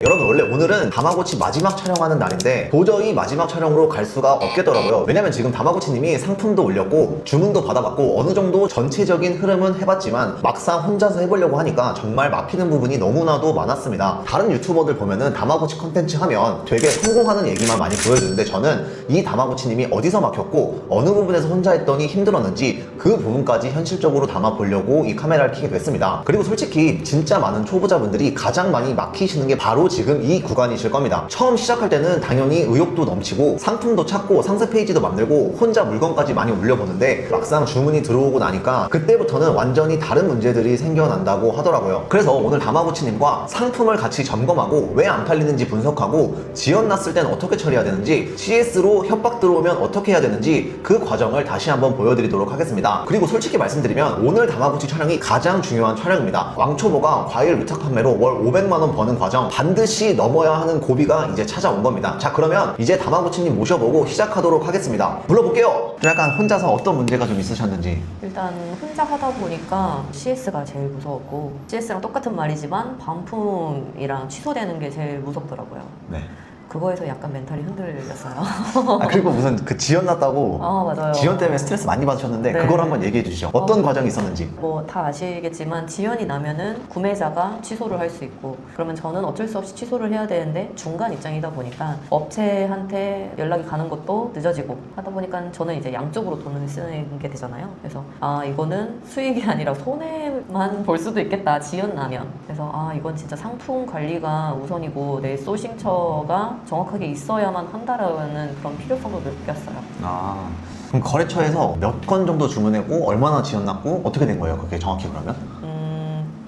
여러분, 원래 오늘은 다마고치 마지막 촬영하는 날인데 도저히 마지막 촬영으로 갈 수가 없겠더라고요. 왜냐면 지금 다마고치님이 상품도 올렸고 주문도 받아봤고 어느 정도 전체적인 흐름은 해봤지만 막상 혼자서 해보려고 하니까 정말 막히는 부분이 너무나도 많았습니다. 다른 유튜버들 보면은 다마고치 컨텐츠 하면 되게 성공하는 얘기만 많이 보여주는데 저는 이 다마고치님이 어디서 막혔고 어느 부분에서 혼자 했더니 힘들었는지 그 부분까지 현실적으로 담아보려고 이 카메라를 켜게 됐습니다. 그리고 솔직히 진짜 많은 초보자분들이 가장 많이 막히시는 게 바로 지금 이 구간이실 겁니다. 처음 시작할 때는 당연히 의욕도 넘치고 상품도 찾고 상세 페이지도 만들고 혼자 물건까지 많이 올려보는데 막상 주문이 들어오고 나니까 그때부터는 완전히 다른 문제들이 생겨난다고 하더라고요. 그래서 오늘 다마고치님과 상품을 같이 점검하고 왜 안 팔리는지 분석하고 지연 났을 땐 어떻게 처리해야 되는지 CS로 협박 들어오면 어떻게 해야 되는지 그 과정을 다시 한번 보여드리도록 하겠습니다. 그리고 솔직히 말씀드리면 오늘 다마고치 촬영이 가장 중요한 촬영입니다. 왕초보가 과일 위탁 판매로 월 500만원 버는 과정 반드시 넘어야 하는 고비가 이제 찾아온 겁니다. 자, 그러면 이제 다마고치님 모셔보고 시작하도록 하겠습니다. 불러볼게요. 약간 혼자서 어떤 문제가 좀 있으셨는지. 일단 혼자 하다 보니까 CS가 제일 무서웠고 CS랑 똑같은 말이지만 반품이랑 취소되는 게 제일 무섭더라고요. 네. 그거에서 약간 멘탈이 흔들렸어요. 그리고 무슨 그 지연 났다고 맞아요. 지연 때문에 스트레스 많이 받으셨는데 네. 그걸 한번 얘기해 주시죠. 어떤 과정이 있었는지. 뭐 다 아시겠지만 지연이 나면은 구매자가 취소를 할 수 있고 그러면 저는 어쩔 수 없이 취소를 해야 되는데 중간 입장이다 보니까 업체한테 연락이 가는 것도 늦어지고 하다 보니까 저는 이제 양쪽으로 돈을 쓰는 게 되잖아요. 그래서 이거는 수익이 아니라 손해만 볼 수도 있겠다, 지연 나면. 그래서 이건 진짜 상품 관리가 우선이고 내 소싱처가 정확하게 있어야만 한다라는 그런 필요성도 느꼈어요. 그럼 거래처에서 몇 건 정도 주문했고 얼마나 지연났고 어떻게 된 거예요? 그게 정확히 그러면?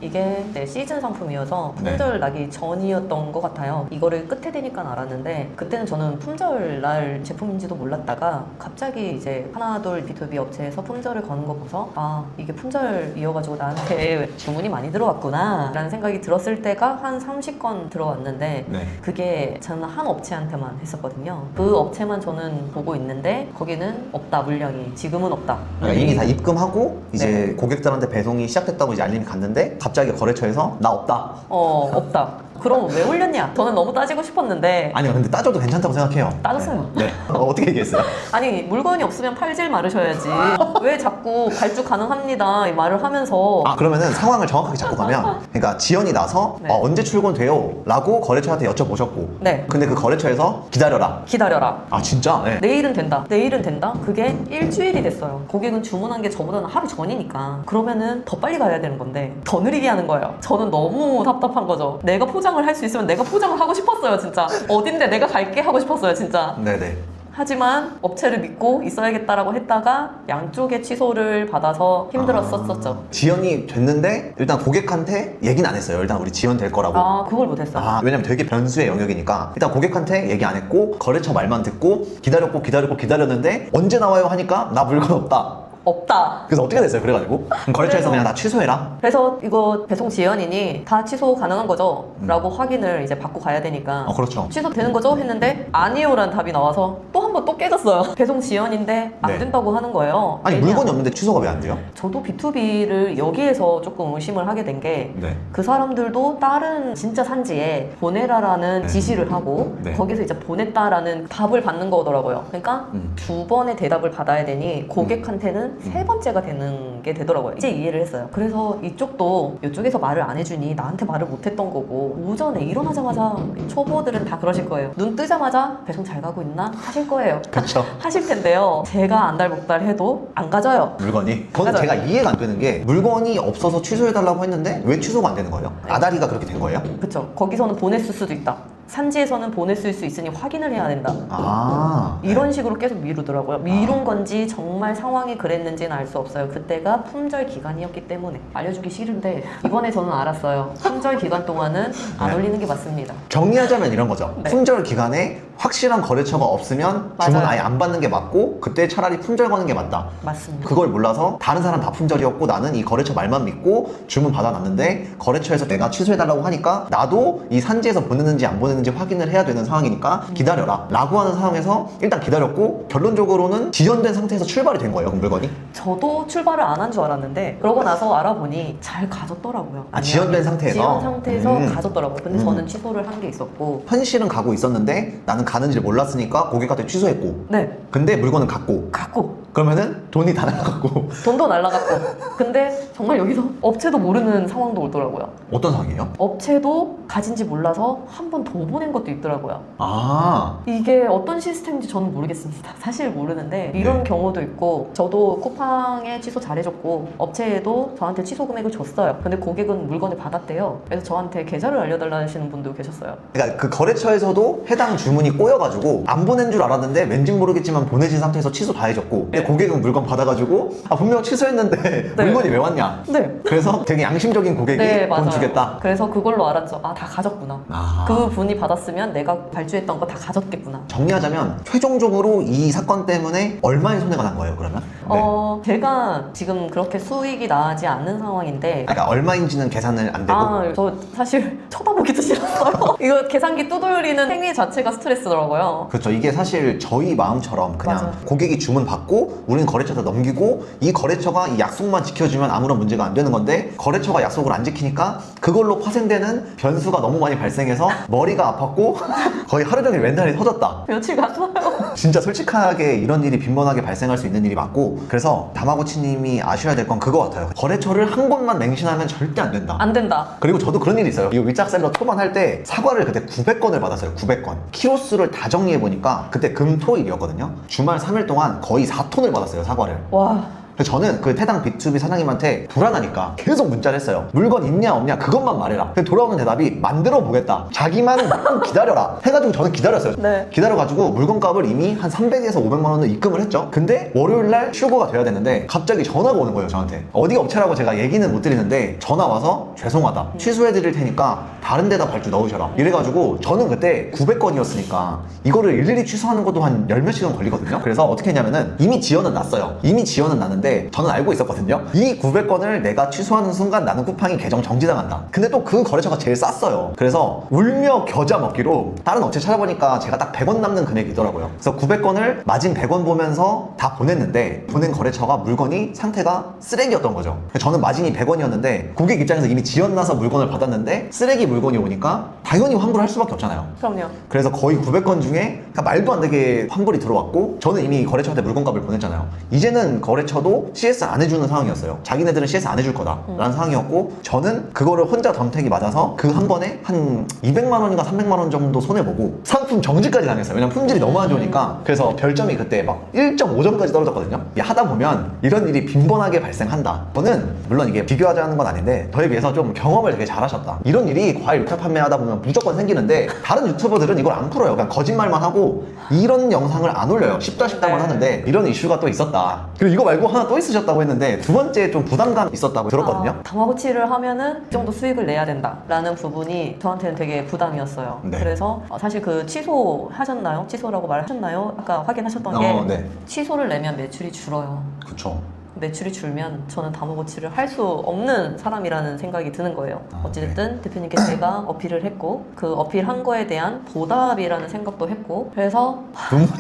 이게 시즌 상품이어서 네. 품절 나기 전이었던 것 같아요. 이거를 끝에 되니까 알았는데 그때는 저는 품절 날 제품인지도 몰랐다가 갑자기 이제 하나둘 B2B 업체에서 품절을 거는 거 보서 이게 품절이어가지고 나한테 주문이 많이 들어왔구나 라는 생각이 들었을 때가 한 30건 들어왔는데 네. 그게 저는 한 업체한테만 했었거든요. 그 업체만 저는 보고 있는데 거기는 없다, 물량이 지금은 없다. 그러니까 이미 다 입금하고 이제 네. 고객들한테 배송이 시작됐다고 이제 알림이 갔는데 갑자기 거래처에서 나 없다. 없다. 그럼 왜 올렸냐? 저는 너무 따지고 싶었는데 아니요, 근데 따져도 괜찮다고 생각해요. 따졌어요. 네. 어떻게 얘기했어요? 아니, 물건이 없으면 팔질 말으셔야지. 왜 자꾸 발주 가능합니다 이 말을 하면서. 그러면은 상황을 정확하게 잡고 가면 그러니까 지연이 나서 네. 언제 출근돼요? 라고 거래처한테 여쭤보셨고 네. 근데 그 거래처에서 기다려라. 기다려라. 진짜? 네. 내일은 된다. 내일은 된다. 그게 일주일이 됐어요. 고객은 주문한 게 저보다는 하루 전이니까. 그러면은 더 빨리 가야 되는 건데 더 느리게 하는 거예요. 저는 너무 답답한 거죠. 내가 포장을 할 수 있으면 내가 포장을 하고 싶었어요, 진짜. 어딘데 내가 갈게 하고 싶었어요, 진짜. 네네. 하지만 업체를 믿고 있어야겠다라고 했다가 양쪽의 취소를 받아서 힘들었었죠. 지연이 됐는데 일단 고객한테 얘기는 안 했어요. 일단 우리 지연 될 거라고. 그걸 못했어요. 왜냐면 되게 변수의 영역이니까 일단 고객한테 얘기 안 했고 거래처 말만 듣고 기다렸는데 언제 나와요 하니까 나 물건 없다. 그래서 어떻게 됐어요? 그래가지고 그럼 거래처에서 그냥 다 취소해라. 그래서 이거 배송 지연이니 다 취소 가능한 거죠? 라고 확인을 이제 받고 가야 되니까 그렇죠. 취소되는 거죠? 했는데 아니요라는 답이 나와서 또 한 번 또 깨졌어요. 배송 지연인데 안 네. 된다고 하는 거예요. 아니 왜냐? 물건이 없는데 취소가 왜 안 돼요? 저도 B2B를 여기에서 조금 의심을 하게 된 게 그 네. 사람들도 다른 진짜 산지에 보내라라는 네. 지시를 하고 네. 거기서 이제 보냈다라는 답을 받는 거더라고요. 그러니까 두 번의 대답을 받아야 되니 고객한테는 세 번째가 되는 게 되더라고요. 이제 이해를 했어요. 그래서 이쪽도 이쪽에서 말을 안 해주니 나한테 말을 못 했던 거고 오전에 일어나자마자 초보들은 다 그러실 거예요. 눈 뜨자마자 배송 잘 가고 있나? 하실 거예요. 그렇죠. 하실 텐데요. 제가 안달복달 해도 안 가져요. 물건이? 저는 맞아요. 제가 이해가 안 되는 게 물건이 없어서 취소해달라고 했는데 왜 취소가 안 되는 거예요? 아다리가 그렇게 된 거예요? 그쵸. 거기서는 보냈을 수도 있다. 산지에서는 보냈을 수 있으니 확인을 해야 된다. 이런 식으로 계속 미루더라고요. 미룬 건지 정말 상황이 그랬는지는 알 수 없어요. 그때가 품절 기간이었기 때문에 알려주기 싫은데 이번에 저는 알았어요. 품절 기간 동안은 안 네. 올리는 게 맞습니다. 정리하자면 이런 거죠. 네. 품절 기간에 확실한 거래처가 없으면 주문 맞아요. 아예 안 받는 게 맞고 그때 차라리 품절 거는 게 맞다. 맞습니다. 그걸 몰라서 다른 사람 다 품절이었고 나는 이 거래처 말만 믿고 주문 받아놨는데 거래처에서 내가 취소해달라고 하니까 나도 이 산지에서 보냈는지 안 보냈는지 되는지 확인을 해야 되는 상황이니까 기다려라 라고 하는 상황에서 일단 기다렸고, 결론적으로는 지연된 상태에서 출발이 된 거예요, 그 물건이. 저도 출발을 안 한 줄 알았는데 그러고 나서 알아보니 잘 가졌더라고요. 아, 지연된 상태에서? 지연 상태에서 가졌더라고요. 근데 음. 저는 취소를 한 게 있었고. 현실은 가고 있었는데 나는 가는지를 몰랐으니까 고객한테 취소했고, 네, 근데 물건은 갔고, 갖고 그러면은 돈이 다 나갔고. 돈도 날라갔고. 근데 정말 여기서 업체도 모르는 상황도 오더라고요. 어떤 상황이에요? 업체도 가진지 몰라서 한 번 더 보낸 것도 있더라고요. 아, 이게 어떤 시스템인지 저는 모르겠습니다. 사실 모르는데 이런 네. 경우도 있고, 저도 쿠팡에 취소 잘해줬고 업체에도 저한테 취소 금액을 줬어요. 근데 고객은 물건을 받았대요. 그래서 저한테 계좌를 알려달라시는 분도 계셨어요. 그러니까 그 거래처에서도 해당 주문이 꼬여가지고 안 보낸 줄 알았는데 왠지 모르겠지만 보내진 상태에서 취소 다 해줬고, 근데 고객은 물건 받아가지고 아 분명 취소했는데 네. 물건이 왜 왔냐. 네. 그래서 되게 양심적인 고객이 네, 돈 맞아요. 주겠다. 그래서 그걸로 알았죠. 아, 다 가졌구나. 아. 그 분이 받았으면 내가 발주했던 거 다 가졌겠구나. 정리하자면 최종적으로 이 사건 때문에 얼마의 손해가 난 거예요, 그러면? 네. 제가 지금 그렇게 수익이 나지 않는 상황인데, 그러니까 얼마인지는 계산을 안 되고. 저 사실 쳐다보기도 싫었어요. 이거 계산기 두드리는 행위 자체가 스트레스더라고요. 그렇죠. 이게 사실 저희 마음처럼 그냥 맞아요. 고객이 주문 받고 우리는 거래처에다 넘기고, 이 거래처가 이 약속만 지켜주면 아무런 문제가 안 되는 건데, 거래처가 약속을 안 지키니까 그걸로 파생되는 변수가 너무 많이 발생해서 머리가 아팠고 거의 하루 종일 멘탈이 터졌다. 며칠 갔어요. 진짜 솔직하게 이런 일이 빈번하게 발생할 수 있는 일이 맞고, 그래서 다마고치님이 아셔야 될 건 그거 같아요. 거래처를 한 곳만 맹신하면 절대 안 된다. 안 된다. 그리고 저도 그런 일이 있어요. 이 위짝셀러 초반 할 때 사과를 그때 900건을 받았어요. 900건. 키로수를 다 정리해보니까 그때 금토일이었거든요. 주말 3일 동안 거의 4톤을 받았어요, 사과를. 와. 그래서 저는 그 해당 B2B 사장님한테 불안하니까 계속 문자를 했어요. 물건 있냐 없냐 그것만 말해라. 근데 돌아오는 대답이 만들어 보겠다. 자기만 좀 기다려라. 해가지고 저는 기다렸어요. 네. 기다려가지고 물건값을 이미 한 300에서 500만 원을 입금을 했죠. 근데 월요일날 출고가 돼야 되는데 갑자기 전화가 오는 거예요, 저한테. 어디 업체라고 제가 얘기는 못 드리는데 전화 와서 죄송하다. 취소해 드릴 테니까 다른 데다 발주 넣으셔라. 이래가지고 저는 그때 900건이었으니까 이거를 일일이 취소하는 것도 한 열 몇 시간 걸리거든요. 그래서 어떻게 했냐면은 이미 지연은 났어요. 이미 지연은 났는데 저는 알고 있었거든요. 이 900건을 내가 취소하는 순간 나는 쿠팡이 계정 정지당한다. 근데 또 그 거래처가 제일 쌌어요. 그래서 울며 겨자 먹기로 다른 업체 찾아보니까 제가 딱 100원 남는 금액이더라고요. 그래서 900건을 마진 100원 보면서 다 보냈는데, 보낸 거래처가 물건이 상태가 쓰레기였던 거죠. 저는 마진이 100원이었는데 고객 입장에서 이미 지연나서 물건을 받았는데 쓰레기 물건이 오니까 당연히 환불을 할 수밖에 없잖아요. 그럼요. 그래서 거의 900건 중에 그러니까 말도 안 되게 환불이 들어왔고, 저는 이미 거래처한테 물건값을 보냈잖아요. 이제는 거래처도 CS 안 해주는 상황이었어요. 자기네들은 CS 안 해줄 거다 라는 상황이었고, 저는 그거를 혼자 덤택이 맞아서 그 한 번에 한 200만 원인가 300만 원 정도 손해보고 상품 정지까지 당했어요. 왜냐면 품질이 너무 안 좋으니까. 그래서 별점이 그때 막 1.5점까지 떨어졌거든요. 이게 하다 보면 이런 일이 빈번하게 발생한다. 저는 물론 이게 비교하자는 건 아닌데 저에 비해서 좀 경험을 되게 잘하셨다. 이런 일이 과일 유타 판매하다 보면 무조건 생기는데, 다른 유튜버들은 이걸 안 풀어요. 그냥 거짓말만 하고 이런 영상을 안 올려요. 쉽다 쉽다만 네. 하는데 이런 이슈가 또 있었다. 그리고 이거 말고 하나 또 있으셨다고 했는데 두 번째 좀 부담감 있었다고 들었거든요. 다마고치를 하면은 이 정도 수익을 내야 된다라는 부분이 저한테는 되게 부담이었어요. 네. 그래서 사실 그 취소하셨나요? 취소라고 말하셨나요? 아까 확인하셨던 게 네. 취소를 내면 매출이 줄어요. 그쵸. 매출이 줄면 저는 다마고치를 할 수 없는 사람이라는 생각이 드는 거예요. 어찌됐든 대표님께 제가 어필을 했고, 그 어필한 거에 대한 보답이라는 생각도 했고, 그래서 눈물이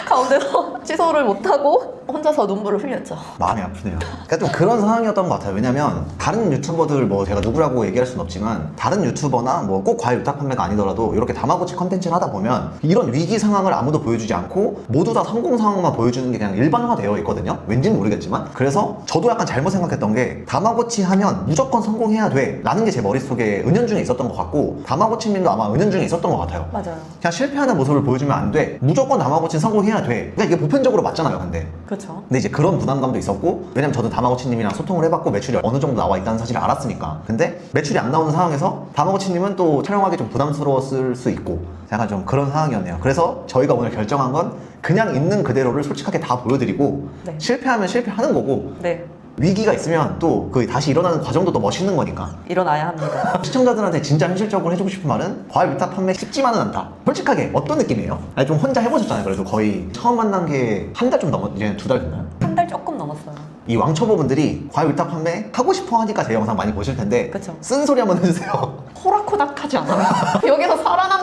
가운데서 취소를 못하고 혼자서 눈물을 흘렸죠. 마음이 아프네요. 그러니까 좀 그런 상황이었던 것 같아요. 왜냐면 다른 유튜버들 뭐 제가 누구라고 얘기할 수는 없지만, 다른 유튜버나 뭐 꼭 과일 유탁 판매가 아니더라도 이렇게 다마고치 컨텐츠를 하다 보면 이런 위기 상황을 아무도 보여주지 않고 모두 다 성공 상황만 보여주는 게 그냥 일반화되어 있거든요. 왠지는 모르겠지만. 그래서 저도 약간 잘못 생각했던 게, 다마고치 하면 무조건 성공해야 돼 라는 게 제 머릿속에 은연중에 있었던 것 같고, 다마고치님도 아마 은연중에 있었던 것 같아요. 맞아요. 그냥 실패하는 모습을 보여주면 안 돼. 무조건 다마고치는 성공해야 돼. 그러니까 이게 보편적으로 맞잖아요, 근데. 그렇죠. 근데 이제 그런 부담감도 있었고, 왜냐면 저도 다마고치님이랑 소통을 해봤고 매출이 어느 정도 나와 있다는 사실을 알았으니까. 근데 매출이 안 나오는 상황에서 다마고치님은 또 촬영하기 좀 부담스러웠을 수 있고, 약간 좀 그런 상황이었네요. 그래서 저희가 오늘 결정한 건 그냥 있는 그대로를 솔직하게 다 보여드리고, 네. 실패하면 실패하는 거고, 네. 위기가 있으면 또 그 다시 일어나는 과정도 더 멋있는 거니까. 일어나야 합니다. 시청자들한테 진짜 현실적으로 해주고 싶은 말은, 과일 위탁 판매 쉽지만은 않다. 솔직하게 어떤 느낌이에요? 아니 좀 혼자 해보셨잖아요. 그래도 거의 처음 만난 게 한 달 좀 넘었, 이제 2달 됐나요? 한 달 조금 넘었어요. 이 왕초보분들이 과일 위탁 판매 하고 싶어 하니까 제 영상 많이 보실 텐데, 그쵸. 쓴소리 한번 해주세요. 호락호락하지 않아요. 여기서 살아남는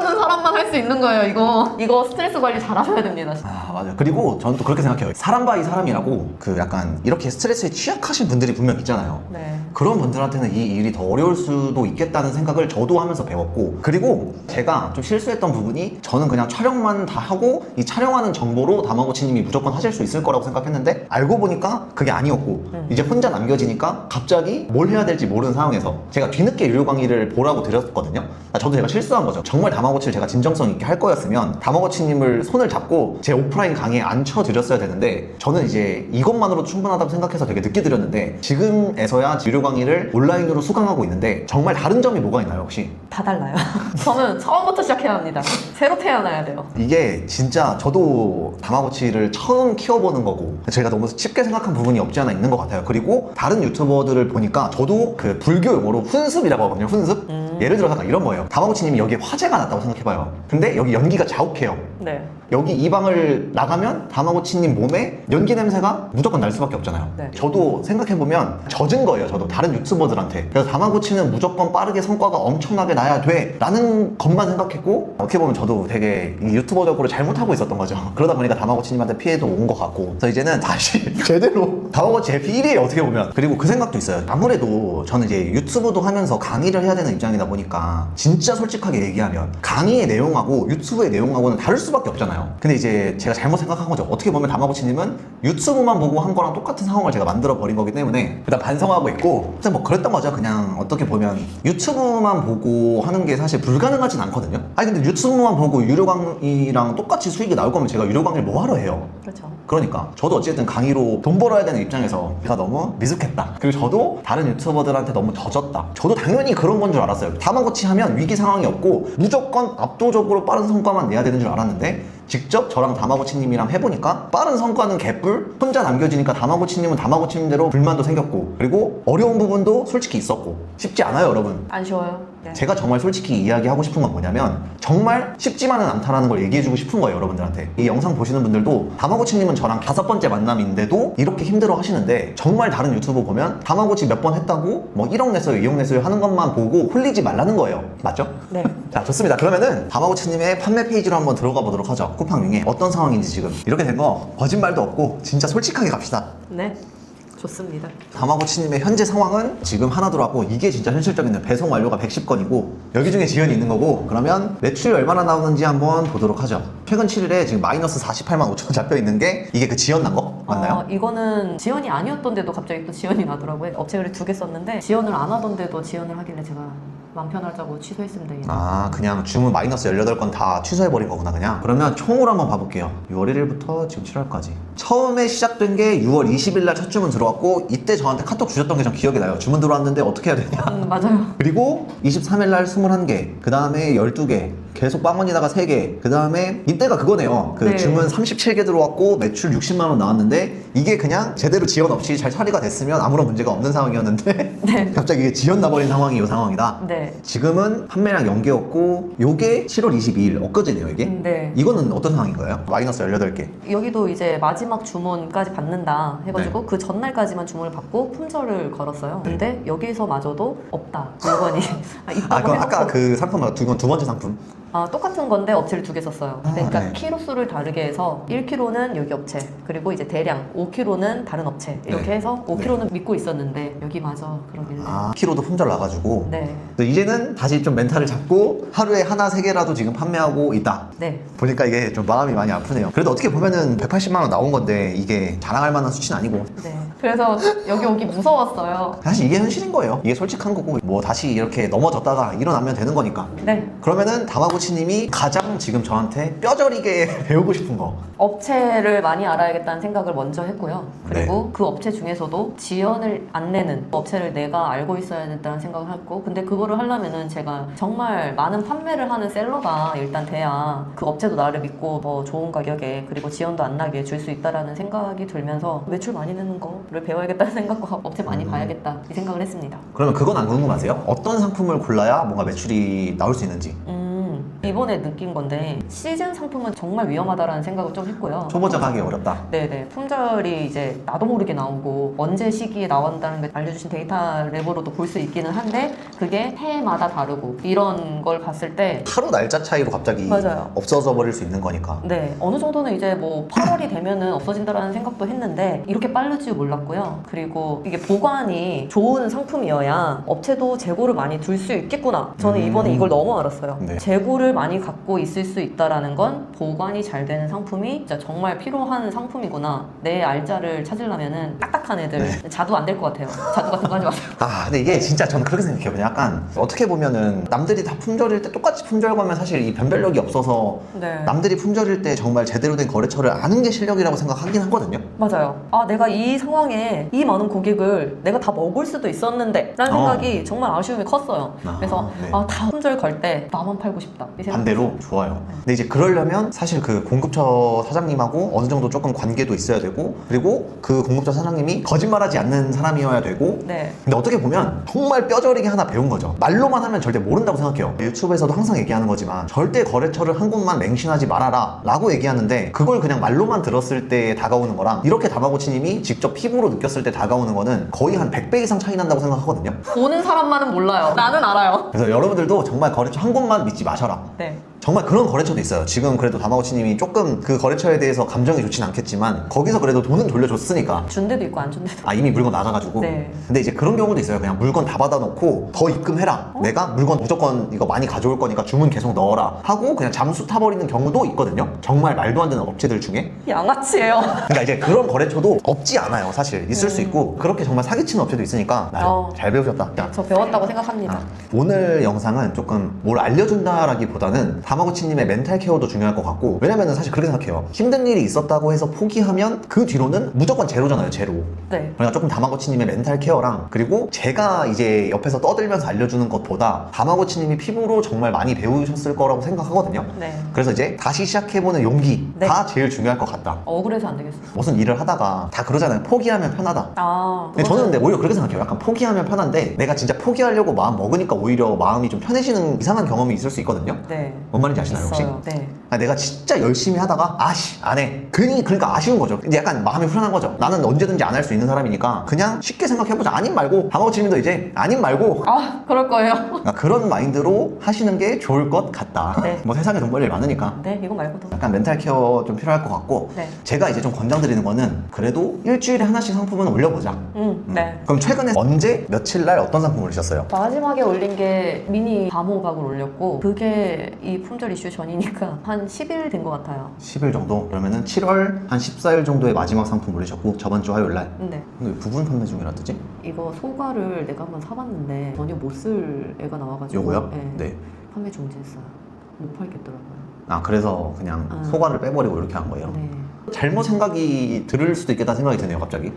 할 수 있는 거예요. 이거 스트레스 관리 잘 하셔야 됩니다. 아, 맞아요. 그리고 저는 또 그렇게 생각해요. 사람 바이 사람이라고 그 약간 이렇게 스트레스에 취약하신 분들이 분명 있잖아요. 네. 그런 분들한테는 이 일이 더 어려울 수도 있겠다는 생각을 저도 하면서 배웠고, 그리고 제가 좀 실수했던 부분이, 저는 그냥 촬영만 다 하고 이 촬영하는 정보로 다마고치님이 무조건 하실 수 있을 거라고 생각했는데, 알고 보니까 그게 아니었고 이제 혼자 남겨지니까 갑자기 뭘 해야 될지 모르는 상황에서 제가 뒤늦게 유료 강의를 보라고 드렸거든요. 저도 제가 실수한 거죠. 정말 다마고치를 제가 진정성 있게 할 거였으면 다마고치님을 손을 잡고 제 오프라인 강의에 앉혀드렸어야 되는데, 저는 이제 이것만으로도 충분하다고 생각해서 되게 늦게 드렸는데, 지금에서야 유료 강의를 온라인으로 수강하고 있는데, 정말 다른 점이 뭐가 있나요 혹시? 다 달라요. 저는 처음부터 시작해야 합니다. 새로 태어나야 돼요. 이게 진짜 저도 다마고치를 처음 키워보는 거고, 제가 너무 쉽게 생각한 부분이 없지 않아 있는 것 같아요. 그리고 다른 유튜버들을 보니까 저도 그 불교 용어로 훈습이라고 하거든요. 훈습? 예를 들어서 약간 이런 거예요. 다마고치님이 여기에 화재가 났다고 생각해봐요. 근데 여기 연기가 자욱해요. 네. 여기 이 방을 나가면 다마고치님 몸에 연기 냄새가 무조건 날 수밖에 없잖아요. 네. 저도 생각해보면 젖은 거예요. 저도 다른 유튜버들한테. 그래서 다마고치는 무조건 빠르게 성과가 엄청나게 나야 돼 라는 것만 생각했고, 어떻게 보면 저도 되게 이 유튜버적으로 잘못하고 있었던 거죠. 그러다 보니까 다마고치님한테 피해도 온 것 같고, 그래서 이제는 다시 제대로 다마고치 제 1위에요 어떻게 보면. 그리고 그 생각도 있어요. 아무래도 저는 이제 유튜브도 하면서 강의를 해야 되는 입장이다 보니까, 진짜 솔직하게 얘기하면 강의의 내용하고 유튜브의 내용하고는 다를 수밖에 없잖아요. 근데 이제 제가 잘못 생각한 거죠. 어떻게 보면 다마고치님은 유튜브만 보고 한 거랑 똑같은 상황을 제가 만들어 버린 거기 때문에 일단 반성하고 있고, 하여튼 뭐 그랬던 거죠. 그냥 어떻게 보면 유튜브만 보고 하는 게 사실 불가능하진 않거든요. 아니 근데 유튜브만 보고 유료 강의랑 똑같이 수익이 나올 거면 제가 유료 강의를 뭐 하러 해요? 그렇죠. 그러니까 저도 어쨌든 강의로 돈 벌어야 되는 입장에서 제가 너무 미숙했다. 그리고 저도 다른 유튜버들한테 너무 젖었다. 저도 당연히 그런 건 줄 알았어요. 다마고치 하면 위기 상황이 없고 무조건 압도적으로 빠른 성과만 내야 되는 줄 알았는데, 직접 저랑 다마고치님이랑 해보니까 빠른 성과는 개뿔, 혼자 남겨지니까 다마고치님은 다마고치님대로 불만도 생겼고, 그리고 어려운 부분도 솔직히 있었고. 쉽지 않아요 여러분. 안 쉬워요. 네. 제가 정말 솔직히 이야기하고 싶은 건 뭐냐면, 정말 쉽지만은 않다라는 걸 얘기해주고 싶은 거예요 여러분들한테. 이 영상 보시는 분들도 다마고치님은 저랑 5번째 만남인데도 이렇게 힘들어 하시는데, 정말 다른 유튜브 보면 다마고치 몇 번 했다고 뭐 1억 냈어요 2억 냈어요 하는 것만 보고 홀리지 말라는 거예요. 맞죠? 네. 자, 좋습니다. 그러면은 다마고치님의 판매 페이지로 한번 들어가 보도록 하죠. 쿠팡윙에 어떤 상황인지. 지금 이렇게 된 거 거짓말도 없고 진짜 솔직하게 갑시다. 네. 좋습니다. 다마고치님의 현재 상황은 지금 하나 들어왔고, 이게 진짜 현실적인 배송 완료가 110건이고 여기 중에 지연이 있는 거고, 그러면 매출이 얼마나 나오는지 한번 보도록 하죠. 최근 7일에 지금 마이너스 48만 5천 원 잡혀 있는 게, 이게 그 지연 난 거 맞나요? 이거는 지연이 아니었던데도 갑자기 또 지연이 나더라고요. 업체를 2개 썼는데 지연을 안 하던데도 지연을 하길래 제가 마음 편하자고 취소했습니다. 얘는. 아, 그냥 주문 마이너스 18건 다 취소해버린 거구나 그냥. 그러면 총으로 한번 봐볼게요. 6월 1일부터 지금 7월까지 처음에 시작된 게 6월 20일 날 첫 주문 들어왔고, 이때 저한테 카톡 주셨던 게 전 기억이 나요. 주문 들어왔는데 어떻게 해야 되냐. 맞아요. 그리고 23일 날 21개, 그 다음에 12개, 계속 빵원이다가 3개, 그 다음에 이때가 그거네요. 그 네. 주문 37개 들어왔고 매출 60만 원 나왔는데, 이게 그냥 제대로 지연 없이 잘 처리가 됐으면 아무런 문제가 없는 상황이었는데 네. 갑자기 이게 지연 나버린 상황이 이 상황이다. 네. 지금은 판매량 연계였고, 요게 7월 22일 엊그제네요 이게. 네. 이거는 어떤 상황인가요? 마이너스 18개. 여기도 이제 마지막 주문까지 받는다 해가지고 그 전날까지만 주문을 받고 품절을 걸었어요. 근데 여기서마저도 없다 물건이. 아, 그럼 아까 그 상품 두 번째 상품. 똑같은 건데 업체를 2개 썼어요. 그러니까 네. 키로 수를 다르게 해서 1kg는 여기 업체, 그리고 이제 대량 5kg는 다른 업체, 이렇게 네. 해서 5kg는 믿고 있었는데 여기마저 그러길래. 키로도 품절 나가지고. 네. 그래서 이제는 다시 좀 멘탈을 잡고 하루에 하나 3개라도 지금 판매하고 있다. 네. 보니까 이게 좀 마음이 많이 아프네요. 그래도 어떻게 보면은 180만 원 나온 건데 이게 자랑할 만한 수치는 아니고, 네. 그래서 여기 오기 무서웠어요. 사실 이게 현실인 거예요. 이게 솔직한 거고, 뭐 다시 이렇게 넘어졌다가 일어나면 되는 거니까. 네. 그러면은 다마고치님이 가장 지금 저한테 뼈저리게 배우고 싶은 거. 업체를 많이 알아야겠다는 생각을 먼저 했고요. 그리고 그 업체 중에서도 지연을 안 내는 업체를 내가 알고 있어야 된다는 생각을 했고, 근데 그거를 하려면은 제가 정말 많은 판매를 하는 셀러가 일단 돼야 그 업체도 나를 믿고 더 좋은 가격에, 그리고 지연도 안 나게 줄 수 있다라는 생각이 들면서 매출 많이 내는 거를 배워야겠다는 생각과 업체 많이 봐야겠다 이 생각을 했습니다. 그러면 그건 안 궁금하세요? 어떤 상품을 골라야 뭔가 매출이 나올 수 있는지. 이번에 느낀 건데 시즌 상품은 정말 위험하다라는 생각을 좀 했고요. 초보자가 하기 어렵다. 네네. 품절이 이제 나도 모르게 나오고 언제 시기에 나온다는 걸 알려주신 데이터 랩으로도 볼 수 있기는 한데 그게 해마다 다르고 이런 걸 봤을 때 하루 날짜 차이로 갑자기 맞아요. 없어져 버릴 수 있는 거니까. 네, 어느 정도는 이제 뭐 8월이 되면은 없어진다라는 생각도 했는데 이렇게 빠를지 몰랐고요. 그리고 이게 보관이 좋은 상품이어야 업체도 재고를 많이 둘 수 있겠구나. 저는 이번에 이걸 너무 알았어요. 네. 재고를 많이 갖고 있을 수 있다라는 건 보관이 잘 되는 상품이 진짜 정말 필요한 상품이구나. 내 알짜를 찾으려면은 딱딱한 애들 자두 안 될 것 같아요. 자두 같은 거 하지 마세요. 아, 근데 이게 진짜 저는 그렇게 생각해요. 그냥 약간 어떻게 보면은 남들이 다 품절일 때 똑같이 품절 거면 사실 이 변별력이 없어서 네. 남들이 품절일 때 정말 제대로 된 거래처를 아는 게 실력이라고 생각하긴 하거든요. 맞아요. 아, 내가 이 상황에 이 많은 고객을 내가 다 먹을 수도 있었는데 라는 생각이 정말 아쉬움이 컸어요. 아, 그래서 네. 다 품절 걸 때 나만 팔고 싶다. 이 생각. 반대로 좋아요. 근데 이제 그러려면 사실 그 공급처 사장님하고 어느 정도 조금 관계도 있어야 되고, 그리고 그 공급처 사장님이 거짓말하지 않는 사람이어야 되고. 네. 근데 어떻게 보면 정말 뼈저리게 하나 배운 거죠. 말로만 하면 절대 모른다고 생각해요. 유튜브에서도 항상 얘기하는 거지만 절대 거래처를 한 곳만 맹신하지 말아라 라고 얘기하는데, 그걸 그냥 말로만 들었을 때 다가오는 거랑 이렇게 다마고치님이 직접 피부로 느꼈을 때 다가오는 거는 거의 한 100배 이상 차이 난다고 생각하거든요. 보는 사람만은 몰라요. 나는 알아요. 그래서 여러분들도 정말 거래처 한 곳만 믿지 마셔라. 네. 정말 그런 거래처도 있어요. 지금 그래도 다마고치님이 조금 그 거래처에 대해서 감정이 좋진 않겠지만 거기서 그래도 돈은 돌려줬으니까. 준 데도 있고 안 준 데도. 아, 이미 물건 나가가지고. 네. 근데 이제 그런 경우도 있어요. 그냥 물건 다 받아놓고 더 입금해라. 내가 물건 무조건 이거 많이 가져올 거니까 주문 계속 넣어라 하고 그냥 잠수 타버리는 경우도 있거든요. 정말 말도 안 되는 업체들 중에. 양아치예요. 그러니까 이제 그런 거래처도 없지 않아요. 사실 있을 수 있고, 그렇게 정말 사기치는 업체도 있으니까. 잘 배우셨다. 야. 저 배웠다고 생각합니다. 오늘 영상은 조금 뭘 알려준다라기보다는 다마고치님의 멘탈 케어도 중요할 것 같고, 왜냐면은 사실 그렇게 생각해요. 힘든 일이 있었다고 해서 포기하면 그 뒤로는 무조건 제로잖아요. 제로. 네. 그러니까 조금 다마고치님의 멘탈 케어랑, 그리고 제가 이제 옆에서 떠들면서 알려주는 것보다 다마고치님이 피부로 정말 많이 배우셨을 거라고 생각하거든요. 네. 그래서 이제 다시 시작해보는 용기가 네. 제일 중요할 것 같다. 억울해서 안 되겠어요. 무슨 일을 하다가 다 그러잖아요. 포기하면 편하다. 아, 저는 근데 오히려 그렇게 생각해요. 약간 포기하면 편한데 내가 진짜 포기하려고 마음 먹으니까 오히려 마음이 좀 편해지는 이상한 경험이 있을 수 있거든요. 네. 뭔 말인지 아시나요 혹시? 있어요. 네. 내가 진짜 열심히 하다가 아씨 안 해. 그러니까 아쉬운 거죠. 근데 약간 마음이 후련한 거죠. 나는 언제든지 안 할 수 있는 사람이니까 그냥 쉽게 생각해보자. 아님 말고. 다마고치님도 이제 아님 말고. 아, 그럴 거예요. 그러니까 그런 마인드로 하시는 게 좋을 것 같다. 네. 뭐 세상에 돈 벌 일 많으니까. 네, 이거 말고도. 약간 멘탈 케어 좀 필요할 것 같고. 네. 제가 이제 좀 권장드리는 거는 그래도 일주일에 하나씩 상품은 올려보자. 네. 그럼 최근에 언제 며칠 날 어떤 상품 올리셨어요? 마지막에 올린 게 미니 다모박을 올렸고 그게 이 품절 이슈 전이니까 한 10일 된 것 같아요. 10일 정도? 그러면은 7월 한 14일 정도에 마지막 상품 올리셨고 저번 주 화요일 날. 네. 근데 부분 판매 중이라 뜨지? 이거 소가를 내가 한번 사봤는데 전혀 못 쓸 애가 나와가지고 요거요? 네. 네. 판매 중지했어요. 못 팔겠더라고요. 아, 그래서 그냥 소관을 빼버리고 이렇게 한 거예요. 네. 잘못 생각이 들을 수도 있겠다는 생각이 드네요, 갑자기.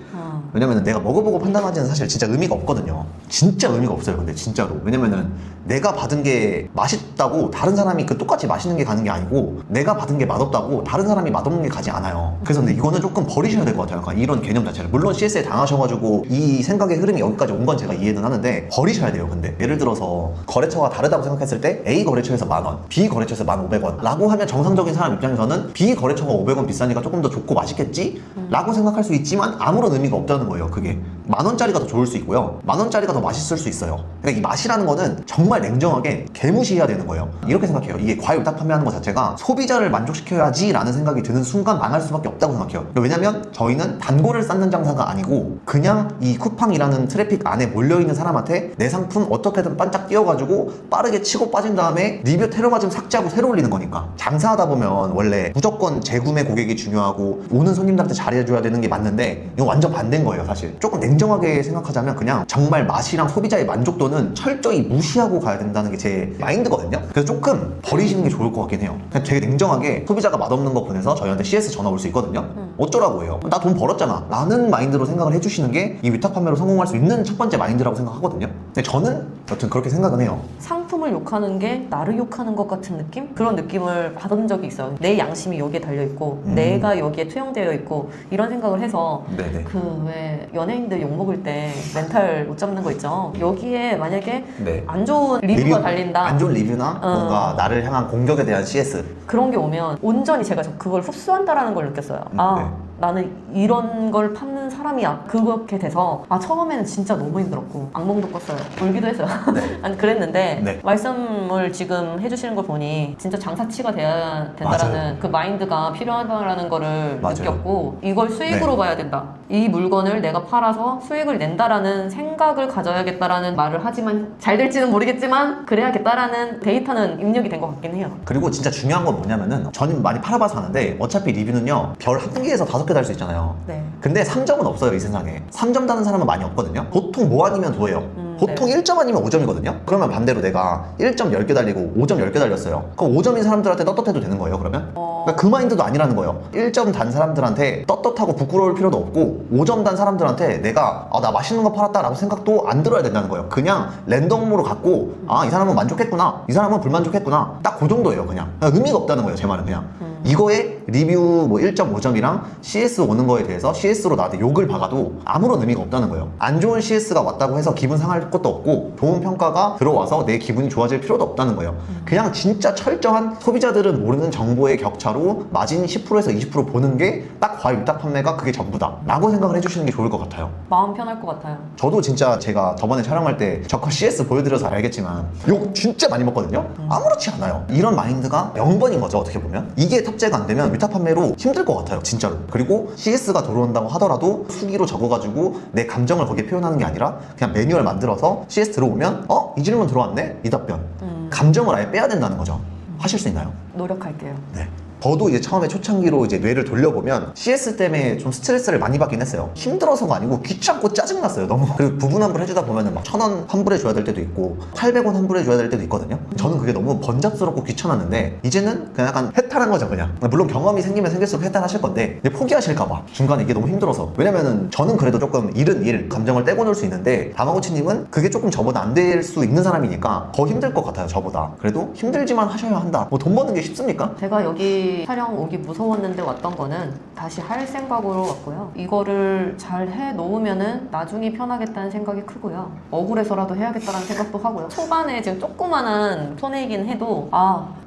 왜냐면 내가 먹어보고 판단하지는 사실 진짜 의미가 없거든요. 진짜 의미가 없어요, 근데 진짜로. 왜냐면은 내가 받은 게 맛있다고 다른 사람이 그 똑같이 맛있는 게 가는 게 아니고, 내가 받은 게 맛없다고 다른 사람이 맛없는 게 가지 않아요. 그래서 근데 이거는 조금 버리셔야 될 것 같아요. 약간 이런 개념 자체를. 물론 CS에 당하셔가지고 이 생각의 흐름이 여기까지 온 건 제가 이해는 하는데 버리셔야 돼요. 근데 예를 들어서 거래처가 다르다고 생각했을 때 A 거래처에서 10,000원, B 거래처에서 1,500원 라고 하면 정상적인 사람 입장에서는 B 거래처가 500원 비싸니까 조금 더 좋고 맛있겠지? 라고 생각할 수 있지만 아무런 의미가 없다는 거예요. 그게 10,000원짜리가 더 좋을 수 있고요, 10,000원짜리가 더 맛있을 수 있어요. 그러니까 이 맛이라는 거는 정말 냉정하게 개무시해야 되는 거예요. 이렇게 생각해요. 이게 과일딱 판매하는 것 자체가 소비자를 만족시켜야지 라는 생각이 드는 순간 망할 수밖에 없다고 생각해요. 왜냐면 저희는 단골을 쌓는 장사가 아니고 그냥 이 쿠팡이라는 트래픽 안에 몰려있는 사람한테 내 상품 어떻게든 반짝 띄워가지고 빠르게 치고 빠진 다음에 리뷰 테러 맞으면 삭제하고 새로 올리는 거니까. 장사하다 보면 원래 무조건 재구매 고객이 중요하고 오는 손님들한테 잘해줘야 되는 게 맞는데 이거 완전 반대인 거예요. 사실 조금 냉정하게 생각하자면 그냥 정말 맛이랑 소비자의 만족도는 철저히 무시하고 가야 된다는 게 제 마인드거든요. 그래서 조금 버리시는 게 좋을 것 같긴 해요. 그냥 되게 냉정하게 소비자가 맛없는 거 보내서 저희한테 CS 전화 올 수 있거든요. 어쩌라고 해요. 나 돈 벌었잖아 라는 마인드로 생각을 해주시는 게 이 위탁 판매로 성공할 수 있는 첫 번째 마인드라고 생각하거든요. 근데 저는 여튼 그렇게 생각은 해요. 상품을 욕하는 게 나를 욕하는 것 같은 느낌? 그런 느낌을 받은 적이 있어요. 내 양심이 여기에 달려있고 내가 여기에 투영되어 있고 이런 생각을 해서 네네. 그 왜 연예인들 욕먹을 때 멘탈 못 잡는 거 있죠. 여기에 만약에 네. 안 좋은 리뷰가 달린다. 안 좋은 리뷰나 뭔가 나를 향한 공격에 대한 CS. 그런 게 오면 온전히 제가 그걸 흡수한다라는 걸 느꼈어요. 네. 나는 이런 걸 파는 사람이야. 그렇게 돼서 처음에는 진짜 너무 힘들었고 악몽도 꿨어요. 울기도 했어요. 네. 아니 그랬는데 네. 말씀을 지금 해주시는 걸 보니 진짜 장사치가 돼야 된다라는 맞아요. 그 마인드가 필요하다라는 거를 맞아요. 느꼈고 이걸 수익으로 봐야 된다. 이 물건을 내가 팔아서 수익을 낸다라는 생각을 가져야겠다라는 말을 하지만 잘 될지는 모르겠지만 그래야겠다라는 데이터는 입력이 된 것 같긴 해요. 그리고 진짜 중요한 건 뭐냐면은 저는 많이 팔아봐서 아는데 어차피 리뷰는요 별 1개에서 5개 달 수 있잖아요. 네. 근데 3점은 없어요 이 세상에. 3점 다는 사람은 많이 없거든요. 보통 뭐 아니면 도예요. 보통 네. 1점 아니면 5점이거든요. 그러면 반대로 내가 1점 10개 달리고 5점 10개 달렸어요. 그럼 5점인 사람들한테 떳떳해도 되는 거예요 그러면? 그러니까 그 마인드도 아니라는 거예요. 1점 단 사람들한테 떳떳하고 부끄러울 필요도 없고 5점 단 사람들한테 내가 나 맛있는 거 팔았다 라고 생각도 안 들어야 된다는 거예요. 그냥 랜덤으로 갖고 이 사람은 만족했구나 이 사람은 불만족했구나 딱 그 정도예요. 그냥 의미가 없다는 거예요 제 말은. 그냥 이거에 리뷰 뭐 1.5점이랑 CS 오는 거에 대해서 CS로 나한테 욕을 박아도 아무런 의미가 없다는 거예요. 안 좋은 CS가 왔다고 해서 기분 상할 것도 없고 좋은 평가가 들어와서 내 기분이 좋아질 필요도 없다는 거예요. 그냥 진짜 철저한 소비자들은 모르는 정보의 격차로 마진 10%에서 20% 보는 게 딱 과일 위탁 판매가 그게 전부다 라고 생각을 해주시는 게 좋을 것 같아요. 마음 편할 것 같아요. 저도 진짜 제가 저번에 촬영할 때 저거 CS 보여드려서 알겠지만 욕 진짜 많이 먹거든요. 아무렇지 않아요. 이런 마인드가 0번인 거죠 어떻게 보면. 이게 탑재가 안 되면 위탁 판매로 힘들 것 같아요 진짜로. 그리고 CS가 들어온다고 하더라도 수기로 적어가지고 내 감정을 거기에 표현하는 게 아니라 그냥 매뉴얼 만들어서 CS 들어오면 이 질문 들어왔네 이 답변. 감정을 아예 빼야 된다는 거죠. 하실 수 있나요? 노력할게요. 네. 저도 이제 처음에 초창기로 이제 뇌를 돌려보면 CS 때문에 좀 스트레스를 많이 받긴 했어요. 힘들어서가 아니고 귀찮고 짜증났어요 너무. 그리고 부분 환불 해주다 보면은 막 1,000원 환불해 줘야 될 때도 있고 800원 환불해 줘야 될 때도 있거든요. 저는 그게 너무 번잡스럽고 귀찮았는데 이제는 그냥 약간 해탈한 거죠 그냥. 물론 경험이 생기면 생길수록 해탈하실 건데 근데 포기하실까봐 중간에 이게 너무 힘들어서. 왜냐면은 저는 그래도 조금 일은 일 감정을 떼고 놀 수 있는데 다마고치님은 그게 조금 저보다 안 될 수 있는 사람이니까 더 힘들 것 같아요 저보다. 그래도 힘들지만 하셔야 한다. 뭐 돈 버는 게 쉽습니까? 제가 여기 촬영 오기 무서웠는데 왔던 거는 다시 할 생각으로 왔고요. 이거를 잘 해놓으면은 나중이 편하겠다는 생각이 크고요. 억울해서라도 해야겠다는 생각도 하고요. 초반에 지금 조그만한 손해이긴 해도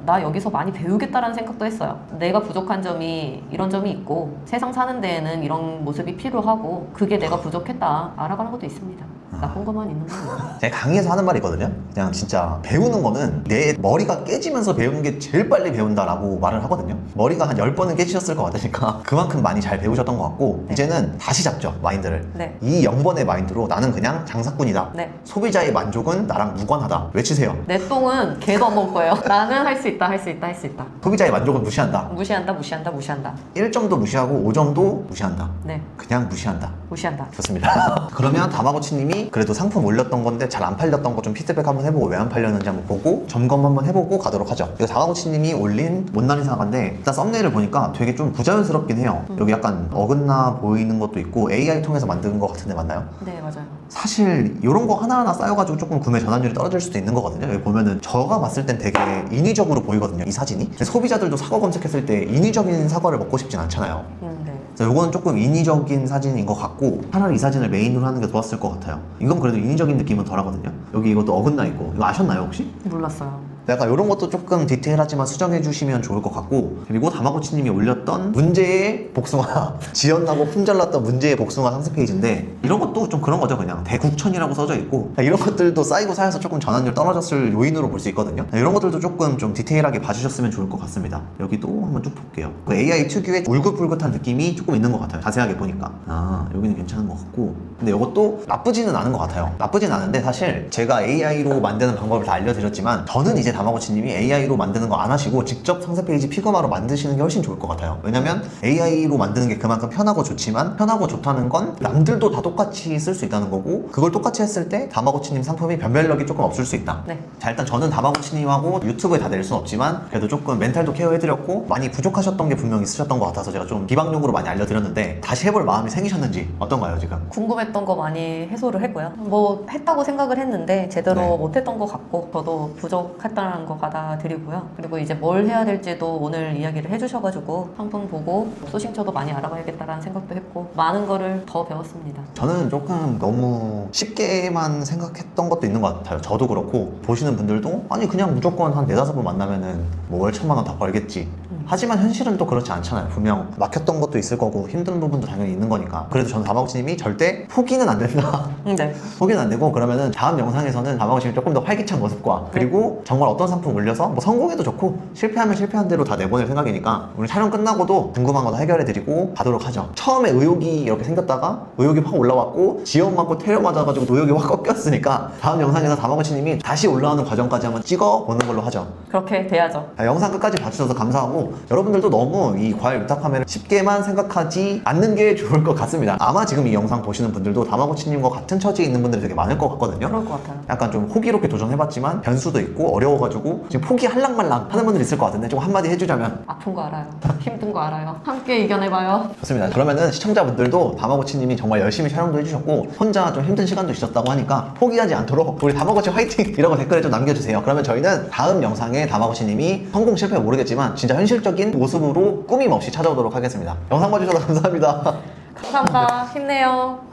나 여기서 많이 배우겠다라는 생각도 했어요. 내가 부족한 점이 이런 점이 있고 세상 사는 데에는 이런 모습이 필요하고 그게 내가 부족했다 알아가는 것도 있습니다. 나쁜 것만 있는 건 아니에요. 제가 강의에서 하는 말이 있거든요. 그냥 진짜 배우는 거는 내 머리가 깨지면서 배우는 게 제일 빨리 배운다라고 말을 하거든요. 머리가 한 10번은 깨지셨을 것 같으니까 그만큼 많이 잘 배우셨던 것 같고 네. 이제는 다시 잡죠 마인드를. 네. 이 0번의 마인드로 나는 그냥 장사꾼이다. 네. 소비자의 만족은 나랑 무관하다. 외치세요. 내 똥은 개도 안 먹을 거예요. 나는 할 수 있다, 할 수 있다, 할 수 있다. 소비자의 만족은 무시한다. 무시한다, 무시한다, 무시한다. 1점도 무시하고 5점도 무시한다. 네, 그냥 무시한다. 무시한다. 좋습니다. 그러면 다마고치님이 그래도 상품 올렸던 건데 잘 안 팔렸던 거 좀 피드백 한번 해보고 왜 안 팔렸는지 한번 보고 점검 한번 해보고 가도록 하죠. 이거 다마고치님이 올린 못난이 사과인데 일단 썸네일을 보니까 되게 좀 부자연스럽긴 해요. 여기 약간 어긋나 보이는 것도 있고 AI 통해서 만든 것 같은데 맞나요? 네, 맞아요. 사실 이런 거 하나하나 쌓여가지고 조금 구매 전환율이 떨어질 수도 있는 거거든요. 여기 보면은 저가 봤을 땐 되게 인위적으로 보이거든요 이 사진이. 근데 소비자들도 사과 검색했을 때 인위적인 사과를 먹고 싶진 않잖아요. 네. 그래서 이건 조금 인위적인 사진인 것 같고 차라리 이 사진을 메인으로 하는 게 좋았을 것 같아요. 이건 그래도 인위적인 느낌은 덜하거든요. 여기 이것도 어긋나 있고 이거 아셨나요 혹시? 몰랐어요. 약간 이런 것도 조금 디테일하지만 수정해 주시면 좋을 것 같고 그리고 다마고치님이 올렸던 문제의 복숭아 지연나고 품절났던 문제의 복숭아 상세 페이지인데 이런 것도 좀 그런 거죠. 그냥 대국천이라고 써져 있고 이런 것들도 쌓이고 쌓여서 조금 전환율 떨어졌을 요인으로 볼 수 있거든요. 이런 것들도 조금 좀 디테일하게 봐주셨으면 좋을 것 같습니다. 여기도 한번 쭉 볼게요. 그 AI 특유의 울긋불긋한 느낌이 조금 있는 것 같아요. 자세하게 보니까 여기는 괜찮은 것 같고 근데 이것도 나쁘지는 않은 것 같아요. 나쁘진 않은데 사실 제가 AI로 만드는 방법을 다 알려드렸지만 저는 이제 다마고치님이 AI로 만드는 거 안 하시고 직접 상세 페이지 피그마로 만드시는 게 훨씬 좋을 것 같아요. 왜냐면 AI로 만드는 게 그만큼 편하고 좋지만 편하고 좋다는 건 남들도 다 똑같이 쓸 수 있다는 거고 그걸 똑같이 했을 때 다마고치님 상품이 변별력이 조금 없을 수 있다. 네. 자, 일단 저는 다마고치님하고 유튜브에 다 낼 수는 없지만 그래도 조금 멘탈도 케어해드렸고 많이 부족하셨던 게 분명히 있으셨던 것 같아서 제가 좀 비방용으로 많이 알려드렸는데 다시 해볼 마음이 생기셨는지 어떤가요 지금? 궁금했던 거 많이 해소를 했고요. 뭐 했다고 생각을 했는데 제대로 네. 못했던 것 같고 저도 부족했다는 거 받아들이고요. 그리고 이제 뭘 해야 될지도 오늘 이야기를 해주셔가지고 상품 보고 소싱처도 많이 알아봐야겠다라는 생각도 했고 많은 거를 더 배웠습니다. 저는 조금 너무 쉽게만 생각했던 것도 있는 것 같아요. 저도 그렇고 보시는 분들도 아니 그냥 무조건 한 4-5번 만나면은 뭐 월 1,000만 원 다 벌겠지. 하지만 현실은 또 그렇지 않잖아요. 분명 막혔던 것도 있을 거고 힘든 부분도 당연히 있는 거니까. 그래도 저는 다마고치님이 절대 포기는 안 된다. 네. 포기는 안 되고 그러면은 다음 영상에서는 다마고치님 조금 더 활기찬 모습과 그리고 정말 어떤 상품 올려서 뭐 성공해도 좋고 실패하면 실패한 대로 다 내보낼 생각이니까 오늘 촬영 끝나고도 궁금한 거 다 해결해드리고 가도록 하죠. 처음에 의욕이 이렇게 생겼다가 의욕이 확 올라왔고 지연 맞고 테러 맞아가지고 의욕이 확 꺾였으니까 다음 영상에서 다마고치님이 다시 올라오는 과정까지 한번 찍어보는 걸로 하죠. 그렇게 돼야죠. 영상 끝까지 봐주셔서 감사하고 여러분들도 너무 이 과일 유탁 카메라 쉽게만 생각하지 않는 게 좋을 것 같습니다. 아마 지금 이 영상 보시는 분들도 다마고치님과 같은 처지에 있는 분들이 되게 많을 것 같거든요. 그럴 것 같아요. 약간 좀 호기롭게 도전해봤지만 변수도 있고 어려워가지고 지금 포기할랑말랑 하는 분들 있을 것 같은데 좀 한마디 해주자면 아픈 거 알아요. 힘든 거 알아요. 함께 이겨내봐요. 좋습니다. 그러면은 시청자분들도 다마고치님이 정말 열심히 촬영도 해주셨고 혼자 좀 힘든 시간도 있었다고 하니까 포기하지 않도록 우리 다마고치 화이팅! 이라고 댓글에 좀 남겨주세요. 그러면 저희는 다음 영상에 다마고치님이 성공 실패 모르겠지만 진짜 현실적인 모습으로 꾸밈 없이 찾아오도록 하겠습니다. 영상 봐주셔서 감사합니다. 감사합니다. 힘내요.